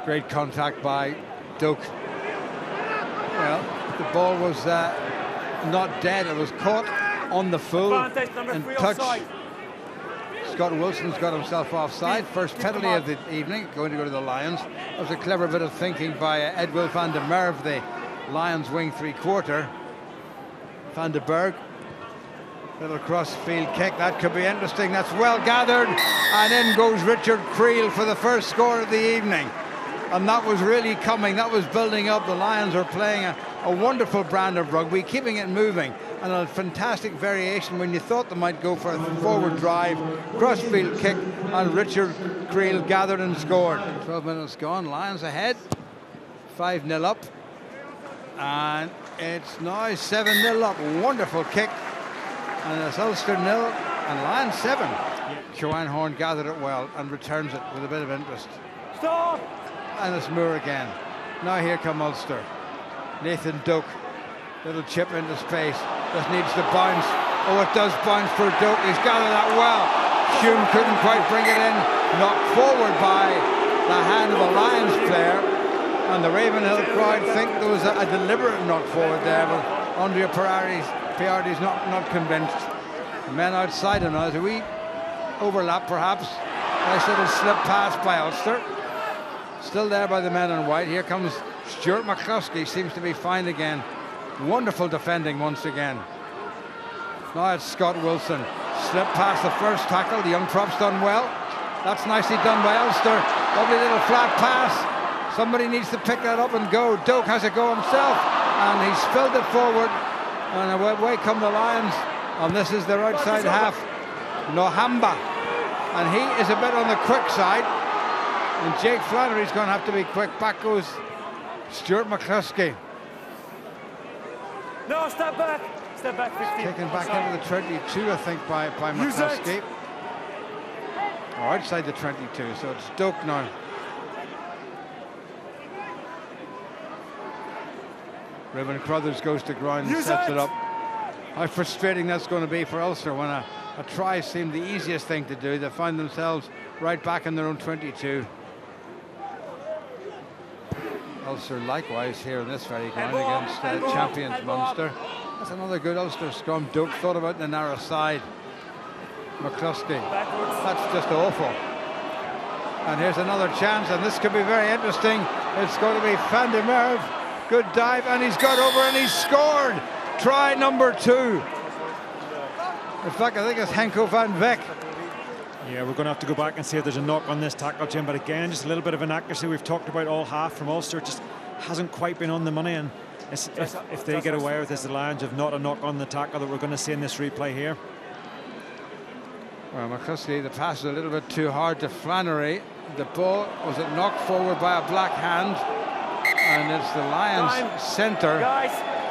Great contact by Doak. Well, the ball was not dead. It was caught on the full and touch. Scott Wilson's got himself offside. First penalty of the evening, going to go to the Lions. That was a clever bit of thinking by Edwil van der Merwe, the Lions wing three-quarter. Van der Berg, little cross-field kick. That could be interesting. That's well gathered. And in goes Richard Creel for the first score of the evening. And that was really coming. That was building up. The Lions are playing a wonderful brand of rugby, keeping it moving. And a fantastic variation when you thought they might go for a forward drive, cross-field kick, and Richard Creel gathered and scored. 12 minutes gone, Lions ahead, 5-0 up, and it's now 7-0 up. Wonderful kick, and it's Ulster 0 and Lions 7. Joanne Horn gathered it well and returns it with a bit of interest. Stop! And it's Moore again. Now here come Ulster. Nathan Doak, little chip into space. Just needs to bounce. Oh, it does bounce for Doak. He's gathered that well. Hume couldn't quite bring it in. Knocked forward by the hand of a Lions player. And the Ravenhill crowd think there was a deliberate knock forward there, but Andrea Piardi's not convinced. The men outside him now. There's a wee overlap perhaps. Nice little slip pass by Ulster. Still there by the men in white. Here comes Stuart McCluskey. Seems to be fine again. Wonderful defending once again. Now it's Scott Wilson. Slip past the first tackle. The young prop's done well. That's nicely done by Ulster. Lovely little flat pass. Somebody needs to pick that up and go. Doak has a go himself. And he's spilled it forward. And away come the Lions. And this is their outside half. Nohamba. And he is a bit on the quick side. And Jake Flannery's going to have to be quick. Back goes Stuart McCluskey. No, step back. Step back 15. Taken back into the 22, I think, by McCluskey. Or outside the 22, so it's Doak now. Ruben Crothers goes to ground and sets it up. How frustrating that's going to be for Ulster when a try seemed the easiest thing to do. They find themselves right back in their own 22. Ulster likewise here in this very ground against champions Munster. That's another good Ulster scrum. Doak thought about the narrow side. McCluskey. That's just awful. And here's another chance, and this could be very interesting. It's going to be Van der Merwe. Good dive, and he's got over and he's scored. Try number 2. In fact, I think it's Henko van Veck. Yeah, we're going to have to go back and see if there's a knock on this tackle, Jim. But again, just a little bit of inaccuracy we've talked about all half from Ulster. Just hasn't quite been on the money. And if they get away with this, the Lions have not a knock on the tackle that we're going to see in this replay here. Well, McCluskey, the pass is a little bit too hard to Flannery. The ball was knocked forward by a black hand. And it's the Lions centre.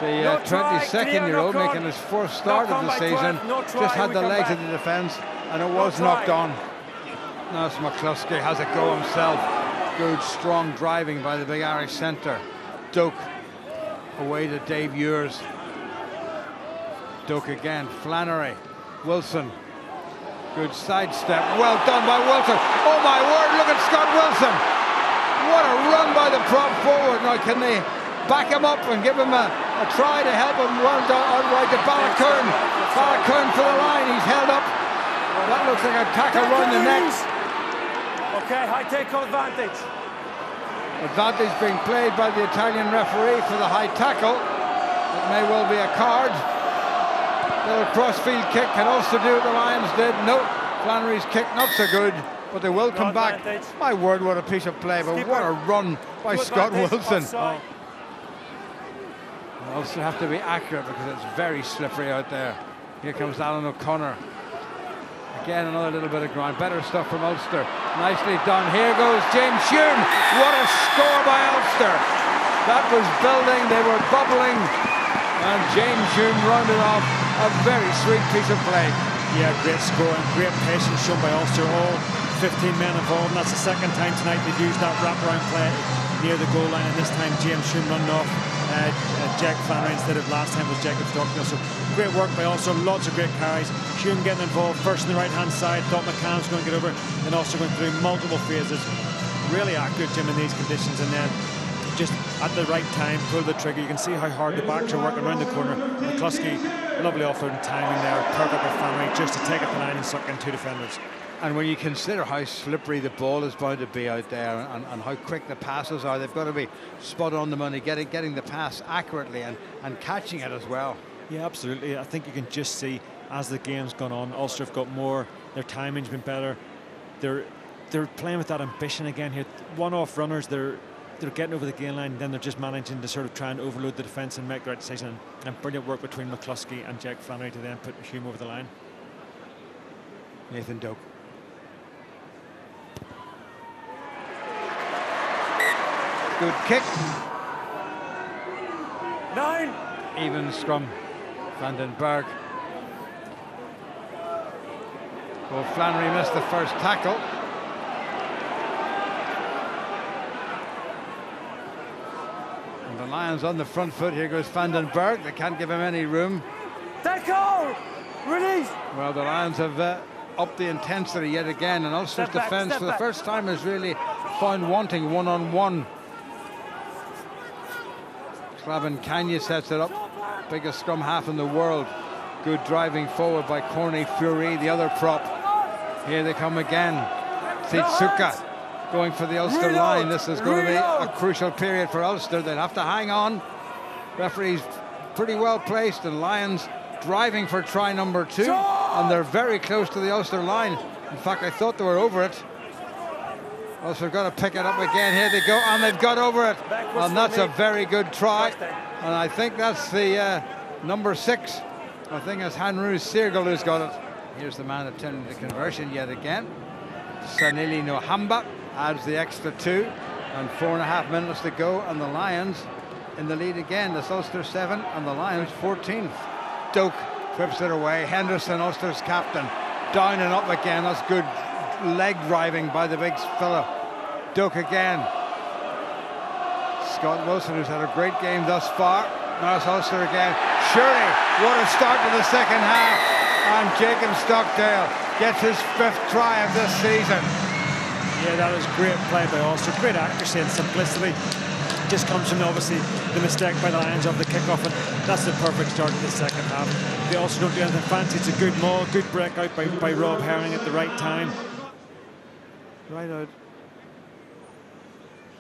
The 22-year-old making his 4th start of the season. Just had the legs of the defence. And it was knocked on. Now it's McCluskey, has a go himself. Good, strong driving by the big Irish centre. Doak away to Dave Ewers. Doak again, Flannery, Wilson. Good sidestep, well done by Wilson. Oh my word, look at Scott Wilson. What a run by the prop forward. Now can they back him up and give him a try to help him run down outright to Ballacurn. Ballacurn for the line, he's held up. That looks like a tackle round the neck. Okay, high tackle advantage. Advantage being played by the Italian referee for the high tackle. It may well be a card. Little cross-field kick can also do what the Lions did. No, Flannery's kick not so good, but they will come back. My word, what a piece of play, but what a run by Scott Wilson. They also have to be accurate because it's very slippery out there. Here comes Alan O'Connor. Again, another little bit of ground. Better stuff from Ulster. Nicely done. Here goes James Hume. What a score by Ulster. That was building. They were bubbling. And James Hume rounded off a very sweet piece of play. Yeah, great score and great patience shown by Ulster. All 15 men involved. And that's the second time tonight they've used that wraparound play near the goal line. And this time James Hume running off Jack Flannery instead of last time was Jacob Stockdale. So great work by Ulster, lots of great carries. Hume getting involved first on the right hand side, thought McCann's going to get over, and also going through multiple phases. really accurate, Jim, in these conditions, and then just at the right time, pull the trigger. You can see how hard the backs are working around the corner. McCluskey, lovely offload timing there, perfect with Flannery just to take up the line and suck in 2 defenders. And when you consider how slippery the ball is bound to be out there, and how quick the passes are, they've got to be spot on the money, getting the pass accurately and catching it as well. Yeah, absolutely. I think you can just see as the game's gone on, Ulster have got more, their timing's been better. They're playing with that ambition again here. One-off runners, they're getting over the gain line, then they're just managing to sort of try and overload the defence and make the right decision. And brilliant work between McCluskey and Jack Flannery to then put Hume over the line. Nathan Doak. Good kick. 9. Even scrum. Van den Berg. Well, Flannery missed the first tackle. And the Lions on the front foot. Here goes Van den Berg. They can't give him any room. Tackle! Release! Well, the Lions have upped the intensity yet again, and Ulster's defence for the first time has really found wanting one-on-one. Slaven Kanya sets it up. Biggest scrum half in the world. Good driving forward by Corny Fury, the other prop. Here they come again. Titsuka going for the Ulster line. This is going to be a crucial period for Ulster. They'll have to hang on. Referee's pretty well placed, and Lions driving for try number 2, and they're very close to the Ulster line. In fact, I thought they were over it. Ulster have got to pick it up again. Here they go, and they've got over it. And that's a very good try. And I think that's the number 6. I think it's Hanru Sirgal who's got it. Here's the man attending the conversion yet again. Sanili Nohamba adds the extra 2, and 4.5 minutes to go, and the Lions in the lead again. That's Ulster 7 and the Lions 14. Doak whips it away. Henderson, Ulster's captain, down and up again. That's good leg driving by the big fella. Doak again. Scott Wilson, who's had a great game thus far. Now it's Ulster again. Surely, what a start to the second half. And Jacob Stockdale gets his 5th try of this season. Yeah, that was great play by Ulster. Great accuracy and simplicity. Just comes from obviously the mistake by the Lions of the kickoff, and that's the perfect start to the second half. They also don't do anything fancy. It's a good maul, good breakout by Rob Herring at the right time. Right out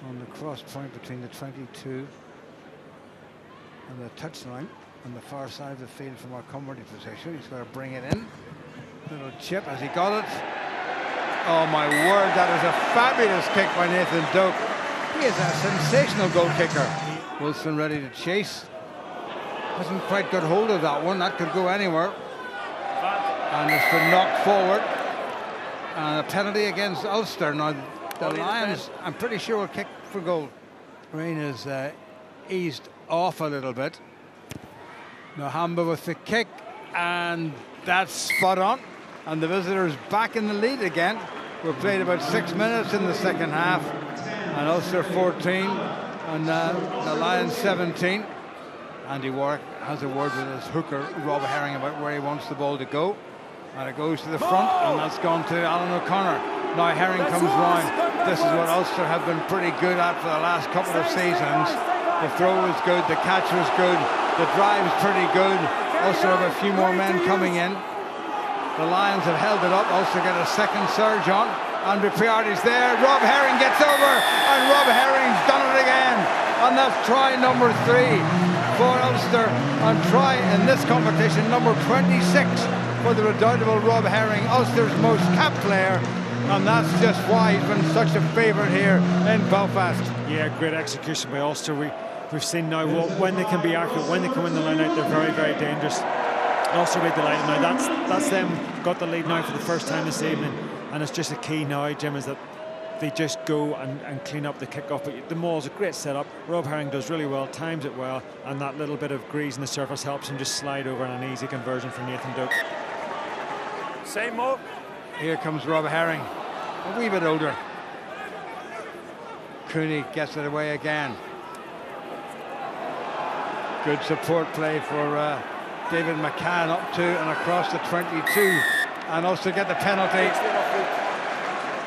on the cross point between the 22 and the touchline on the far side of the field from our comedy position. He's got to bring it in. Little chip as he got it. Oh my word, that is a fabulous kick by Nathan Doak. He is a sensational goal kicker. Wilson ready to chase. Hasn't quite got hold of that one. That could go anywhere. And it's been knocked forward. And a penalty against Ulster. Now, the Lions, I'm pretty sure, will kick for goal. Rain is eased off a little bit. Nohamba with the kick. And that's spot on. And the visitors back in the lead again. We've played about 6 minutes in the second half. And Ulster 14 and the Lions 17. Andy Warwick has a word with his hooker, Rob Herring, about where he wants the ball to go. And it goes to the front, and that's gone to Alan O'Connor. Now Herring comes round. This is what Ulster have been pretty good at for the last couple of seasons. The throw is good, the catch was good, the drive is pretty good. Ulster have a few more men coming in. The Lions have held it up. Ulster get a second surge on. And Priority's there. Rob Herring gets over, and Rob Herring's done it again. And that's try number 3 for Ulster, and try in this competition number 26 for the redoubtable Rob Herring, Ulster's most capped player. And that's just why he's been such a favourite here in Belfast. Yeah, great execution by Ulster. We've seen now when they can be accurate, when they come in the line out, they're very, very dangerous. Ulster made the line. Now that's them got the lead now for the first time this evening. And it's just a key now, Jim, is that they just go and clean up the kickoff. But the maul's a great setup. Rob Herring does really well, times it well, and that little bit of grease in the surface helps him just slide over on an easy conversion from Nathan Doak. Same move. Here comes Rob Herring, a wee bit older. Cooney gets it away again. Good support play for David McCann up to and across the 22. And also get the penalty.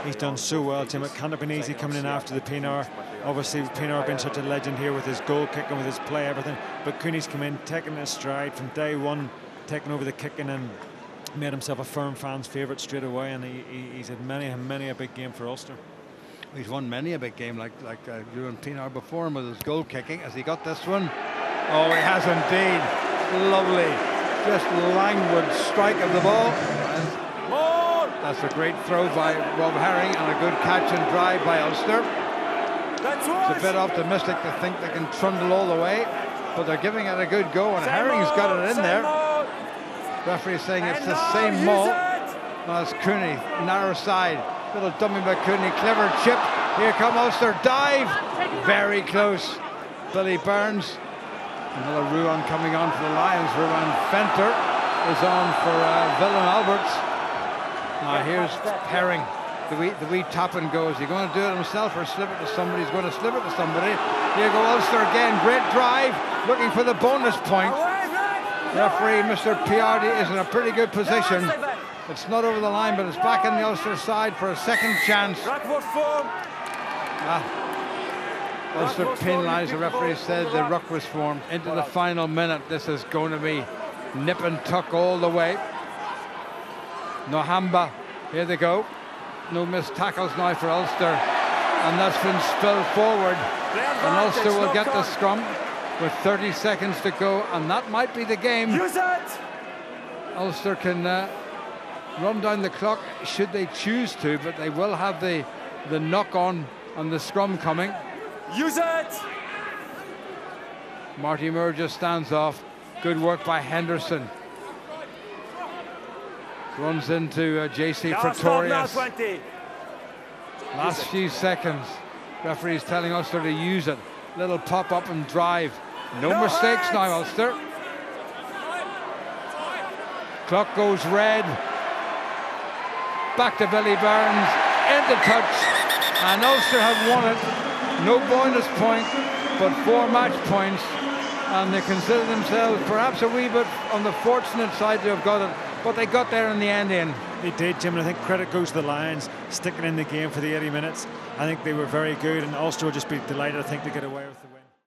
He's done so well, Jim. It can't have been easy coming in after the PNR. Obviously, PNR been such a legend here with his goal kicking, with his play, everything. But Cooney's come in, taking his stride from day one, taking over the kicking and made himself a firm fans' favourite straight away. And he's had many a big game for Ulster. He's won many a big game, like Ewan Pienaar before him with his goal kicking. Has he got this one? Oh, he has indeed. Lovely, just languid strike of the ball. And that's a great throw by Rob Herring and a good catch and drive by Ulster. It's a bit optimistic to think they can trundle all the way, but they're giving it a good go, and Herring's got it in there. Referee saying it's the same maul. Now it's Cooney, narrow side. Little dummy by Cooney, clever chip. Here come Ulster, dive. Very close. Billy Burns. Another Ruan coming on for the Lions. Ruan Fenter is on for Willem Alberts. Now here's Herring. The wee tap and go. Is he going to do it himself or slip it to somebody? He's going to slip it to somebody. Here go Ulster again. Great drive. Looking for the bonus point. Referee Mr. Piardi is in a pretty good position. It's not over the line, but it's back in the Ulster side for a second chance. Ulster penalised, the referee said the ruck was formed. Into the final minute, this is going to be nip and tuck all the way. Nohamba, here they go. No missed tackles now for Ulster. And that's been spilled forward. And Ulster will get the scrum with 30 seconds to go, and that might be the game. Use it! Ulster can run down the clock should they choose to, but they will have the knock on the scrum coming. Use it! Marty Moore just stands off. Good work by Henderson. Runs into JC Pretorius. Last few seconds. Referee's telling Ulster to use it. Little pop up and drive. No mistakes now, Ulster. Clock goes red. Back to Billy Burns. Into touch. And Ulster have won it. No bonus point, but 4 match points. And they consider themselves perhaps a wee bit on the fortunate side to have got it. But they got there in the end, Ian. They did, Jim, and I think credit goes to the Lions sticking in the game for the 80 minutes. I think they were very good, and Ulster will just be delighted, I think, to get away with the win.